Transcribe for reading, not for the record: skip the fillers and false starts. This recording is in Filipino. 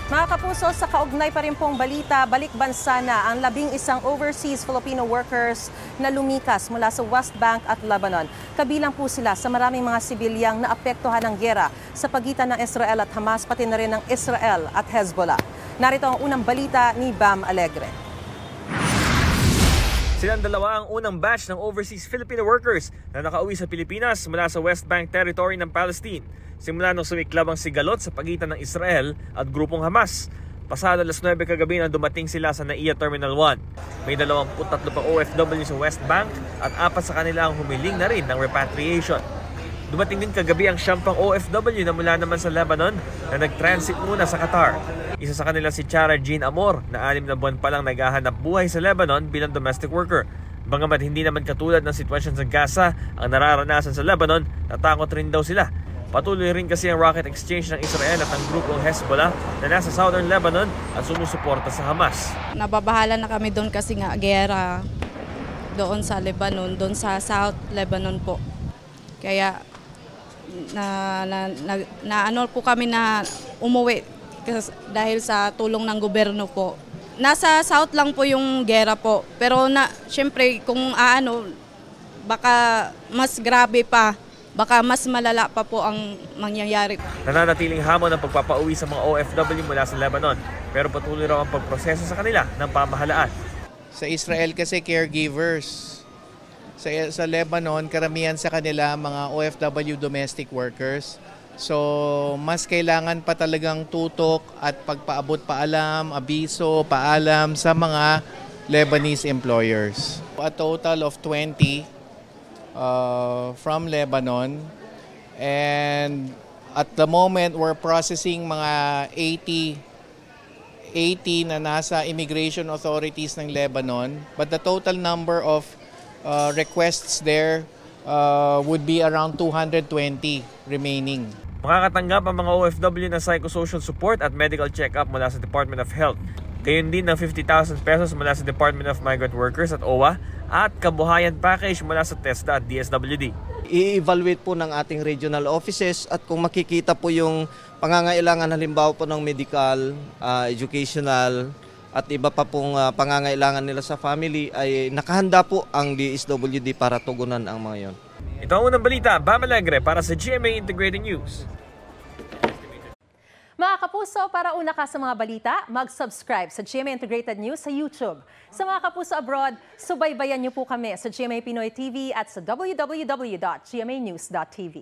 Mga kapuso, sa kaugnay pa rin pong balita, balik bansa na ang 11 overseas Filipino workers na lumikas mula sa West Bank at Lebanon. Kabilang po sila sa maraming mga sibilyang naapektuhan ng giyera sa pagitan ng Israel at Hamas, pati na rin ng Israel at Hezbollah. Narito ang unang balita ni Bam Alegre. Silang dalawa ang unang batch ng overseas Filipino workers na nakauwi sa Pilipinas mula sa West Bank territory ng Palestine. Simula nung sumiklab ang sigalot sa pagitan ng Israel at grupong Hamas. Pasado alas 9 kagabi nang dumating sila sa NAIA Terminal 1. May 23 pa OFW sa West Bank at 4 sa kanila ang humiling na rin ng repatriation. Dumating din kagabi ang 10 OFW na mula naman sa Lebanon na nag-transit muna sa Qatar. Isa sa kanila si Chara Jean Amor na 6 na buwan pa lang naghahanap buhay sa Lebanon bilang domestic worker. Bagamat hindi naman katulad ng sitwasyon sa Gaza ang nararanasan sa Lebanon, natakot rin daw sila. Patuloy rin kasi ang rocket exchange ng Israel at ang grupong Hezbollah na nasa southern Lebanon at sumusuporta sa Hamas. Nababahala na kami doon kasi nga giyera doon sa Lebanon, doon sa South Lebanon po. Kaya ano po kami na umuwi dahil sa tulong ng gobyerno po. Nasa South lang po yung giyera po, pero syempre kung baka mas grabe pa. Baka mas malala pa po ang mangyayari. Nananatiling hamon ang pagpapauwi sa mga OFW mula sa Lebanon, pero patuloy raw ang pagproseso sa kanila ng pamahalaan. Sa Israel kasi caregivers. Sa Lebanon, karamihan sa kanila mga OFW domestic workers. So mas kailangan pa talagang tutok at pagpaabot paalam, abiso, paalam sa mga Lebanese employers. A total of 20 from Lebanon, and at the moment we're processing mga 80 na nasa immigration authorities ng Lebanon, but the total number of requests there would be around 220 remaining. Makakatanggap ang mga OFW ng psychosocial support at medical check-up mula sa Department of Health. Gayon din ng 50,000 pesos mula sa Department of Migrant Workers at OWA at kabuhayan package mula sa TESDA at DSWD. I-evaluate po ng ating regional offices at kung makikita po yung pangangailangan halimbawa po ng medical, educational at iba pa pong pangangailangan nila sa family ay nakahanda po ang DSWD para tugunan ang mga yon. Ito ang unang balita, Bam Alegre para sa GMA Integrated News. Mga kapuso, para una ka sa mga balita, mag-subscribe sa GMA Integrated News sa YouTube. Sa mga kapuso abroad, subaybayan niyo po kami sa GMA Pinoy TV at sa www.gmanews.tv.